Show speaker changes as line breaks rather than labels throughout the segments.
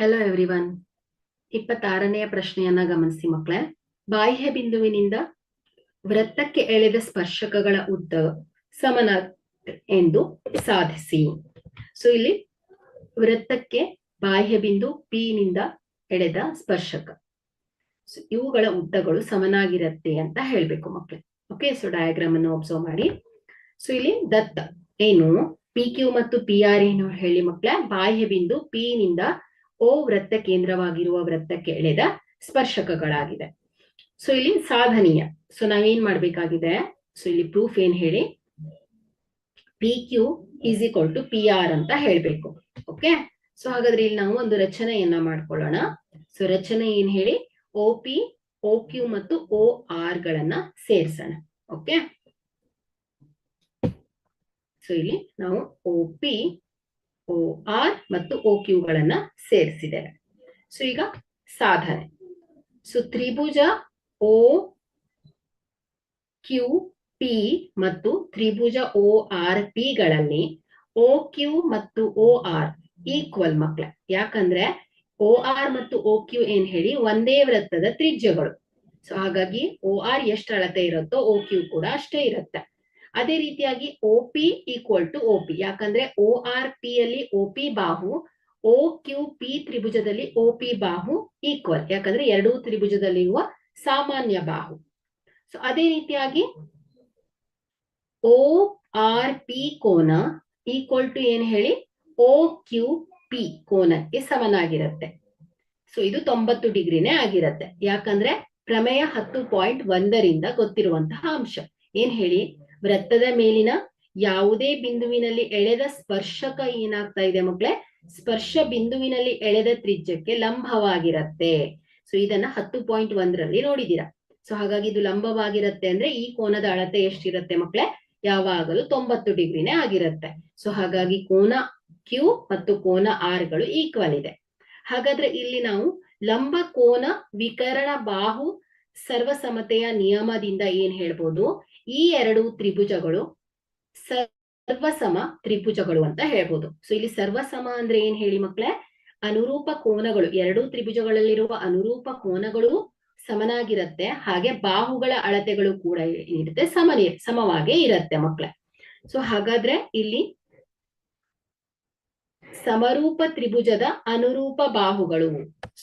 Hello everyone. 26ನೆಯ ಪ್ರಶ್ನೆಯನ್ನ ಗಮನಿಸಿ ಮಕ್ಕಳೇ. ಬಾಹ್ಯ ಬಿಂದುವಿನಿಂದ ವೃತ್ತಕ್ಕೆ ಎಳೆದ ಸ್ಪರ್ಶಕಗಳ ಉದ್ದ ಸಮನ ಎಂದು ಸಾಧಿಸಿ. ಸೊ ಇಲ್ಲಿ ವೃತ್ತಕ್ಕೆ ಬಾಹ್ಯ ಬಿಂದು ಪಿ ನಿಂದ ಎಳೆದ ಸ್ಪರ್ಶಕ, ಇವುಗಳ ಉದ್ದಗಳು ಸಮನಾಗಿರುತ್ತೆ ಅಂತ ಹೇಳ್ಬೇಕು ಮಕ್ಕಳೇ. ಓಕೆ, ಸೊ ಡಯಾಗ್ರಾಮ್ ಅನ್ನು ಅಬ್ಸರ್ವ್ ಮಾಡಿ. ಸೊ ಇಲ್ಲಿ ದತ್ತ ಏನು, ಪಿ ಕ್ಯೂ ಮತ್ತು ಪಿ ಆರ್ ಏನು ಹೇಳಿ ಮಕ್ಕಳೇ. ಬಾಹ್ಯ ಬಿಂದು ಪಿ ನಿಂದ ಓ ವೃತ್ತ ಕೇಂದ್ರವಾಗಿರುವ ವೃತ್ತಕ್ಕೆ ಎಳೆದ ಸ್ಪರ್ಶಕಗಳಾಗಿದೆ. ಸೊ ಇಲ್ಲಿ ಸಾಧನೀಯ. ಸೊ ನಾವೇನ್ ಮಾಡ್ಬೇಕಾಗಿದೆ, ಸೊ ಇಲ್ಲಿ ಪ್ರೂಫ್ ಏನ್ ಹೇಳಿ, P Q is equal to P R ಅಂತ ಹೇಳ್ಬೇಕು. ಓಕೆ, ಸೊ ಹಾಗಾದ್ರೆ ಇಲ್ಲಿ ನಾವು ಒಂದು ರಚನೆಯನ್ನ ಮಾಡ್ಕೊಳ್ಳೋಣ. ಸೊ ರಚನೆ ಏನ್ ಹೇಳಿ, ಓ ಪಿ, ಓ ಕ್ಯೂ ಮತ್ತು ಓ ಆರ್ ಗಳನ್ನ ಸೇರಿಸೋಣ. ಓಕೆ, ಸೊ ಇಲ್ಲಿ ನಾವು ಓ ಪಿ, ಓ ಆರ್ ಮತ್ತು ಓ ಕ್ಯೂ ಗಳನ್ನ ಸೇರಿಸಿದ್ದೇವೆ. ಸೊ ಈಗ ಸಾಧನೆ. ಸೊ ತ್ರಿಭುಜ ಓ ಕ್ಯೂ ಪಿ ಮತ್ತು ತ್ರಿಭುಜ ಓ ಆರ್ ಪಿ ಗಳಲ್ಲಿ ಓ ಕ್ಯೂ ಮತ್ತು ಓ ಆರ್ ಈಕ್ವಲ್ ಮಕ್ಕಳ. ಯಾಕಂದ್ರೆ ಓ ಆರ್ ಮತ್ತು ಓ ಕ್ಯೂ ಏನ್ ಹೇಳಿ ಒಂದೇ ವೃತ್ತದ ತ್ರಿಜ್ಯಗಳು. ಸೊ ಹಾಗಾಗಿ ಓ ಆರ್ ಎಷ್ಟು ಅಳತೆ ಇರುತ್ತೋ ಓ ಕ್ಯೂ ಕೂಡ ಅಷ್ಟೇ ಇರುತ್ತೆ. ಅದೇ ರೀತಿಯಾಗಿ O P equal to O P, ಯಾಕಂದ್ರೆ ಓ ಆರ್ ಪಿ ಯಲ್ಲಿ ಓ ಪಿ ಬಾಹು, ಓ ಕ್ಯೂ ಪಿ ತ್ರಿಭುಜದಲ್ಲಿ ಓ ಪಿ ಬಾಹು ಈಕ್ವಲ್, ಯಾಕಂದ್ರೆ ಎರಡೂ ತ್ರಿಭುಜದಲ್ಲಿರುವ ಸಾಮಾನ್ಯ ಬಾಹು. ಸೊ ಅದೇ ರೀತಿಯಾಗಿ ಓ ಆರ್ ಪಿ ಕೋನ ಈಕ್ವಲ್ ಟು ಏನ್ ಹೇಳಿ, ಓ ಕ್ಯೂ ಪಿ ಕೋನಕ್ಕೆ ಸಮನಾಗಿರುತ್ತೆ. ಸೊ ಇದು 90 ಡಿಗ್ರಿನೇ ಆಗಿರುತ್ತೆ. ಯಾಕಂದ್ರೆ ಪ್ರಮೇಯ 10.1 ಗೊತ್ತಿರುವಂತಹ ಅಂಶ ಏನ್ ಹೇಳಿ, ವೃತ್ತದ ಮೇಲಿನ ಯಾವುದೇ ಬಿಂದುವಿನಲ್ಲಿ ಎಳೆದ ಸ್ಪರ್ಶಕ ಏನಾಗ್ತಾ ಇದೆ ಮಕ್ಕಳೇ, ಸ್ಪರ್ಶ ಬಿಂದುವಿನಲ್ಲಿ ಎಳೆದ ತ್ರಿಜ್ಯಕ್ಕೆ ಲಂಬವಾಗಿರತ್ತೆ. ಸೊ ಇದನ್ನ 10.1 ನೋಡಿದೀರಾ. ಸೊ ಹಾಗಾಗಿ ಇದು ಲಂಬವಾಗಿರತ್ತೆ ಅಂದ್ರೆ ಈ ಕೋನದ ಅಳತೆ ಎಷ್ಟಿರತ್ತೆ ಮಕ್ಕಳೇ, ಯಾವಾಗಲೂ 90 ಡಿಗ್ರಿನೇ ಆಗಿರುತ್ತೆ. ಸೊ ಹಾಗಾಗಿ ಕೋನ ಕ್ಯೂ ಮತ್ತು ಕೋನ ಆರ್ ಗಳು ಈಕ್ವಲ್ ಇದೆ. ಹಾಗಾದ್ರೆ ಇಲ್ಲಿ ನಾವು ಲಂಬ ಕೋನ ವಿಕರಣ ಬಾಹು ಸರ್ವಸಮತೆಯ ನಿಯಮದಿಂದ ಏನ್ ಹೇಳ್ಬೋದು, ಈ ಎರಡು ತ್ರಿಭುಜಗಳು ಸರ್ವಸಮ ತ್ರಿಭುಜಗಳು ಅಂತ ಹೇಳ್ಬೋದು. ಸೊ ಇಲ್ಲಿ ಸರ್ವಸಮ ಅಂದ್ರೆ ಏನ್ ಹೇಳಿ ಮಕ್ಕಳೇ, ಅನುರೂಪ ಕೋನಗಳು, ಎರಡೂ ತ್ರಿಭುಜಗಳಲ್ಲಿರುವ ಅನುರೂಪ ಕೋನಗಳು ಸಮನಾಗಿರುತ್ತೆ. ಹಾಗೆ ಬಾಹುಗಳ ಅಳತೆಗಳು ಕೂಡ ಏನಿರುತ್ತೆ ಸಮವಾಗೇ ಇರುತ್ತೆ ಮಕ್ಕಳೇ. ಸೊ ಹಾಗಾದ್ರೆ ಇಲ್ಲಿ ಸಮರೂಪ ತ್ರಿಭುಜದ ಅನುರೂಪ ಬಾಹುಗಳು.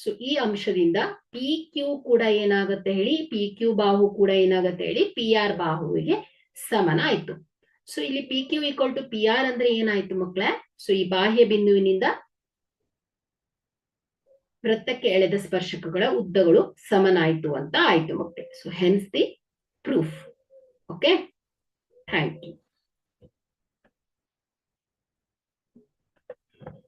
ಸೊ ಈ ಅಂಶದಿಂದ ಪಿ ಕ್ಯೂ ಕೂಡ ಏನಾಗುತ್ತೆ ಹೇಳಿ, ಪಿ ಕ್ಯೂ ಬಾಹು ಕೂಡ ಏನಾಗುತ್ತೆ ಹೇಳಿ, ಪಿ ಆರ್ ಬಾಹುವಿಗೆ ಸಮನ ಆಯ್ತು. ಸೊ ಇಲ್ಲಿ P Q equal to P R ಅಂದ್ರೆ ಏನಾಯ್ತು ಮಕ್ಕಳೇ, ಸೊ ಈ ಬಾಹ್ಯ ಬಿಂದುವಿನಿಂದ ವೃತ್ತಕ್ಕೆ ಎಳೆದ ಸ್ಪರ್ಶಕಗಳ ಉದ್ದಗಳು ಸಮನಾಯ್ತು ಅಂತ ಆಯ್ತು ಮಕ್ಕಳೇ. So hence the proof. Okay, thank you.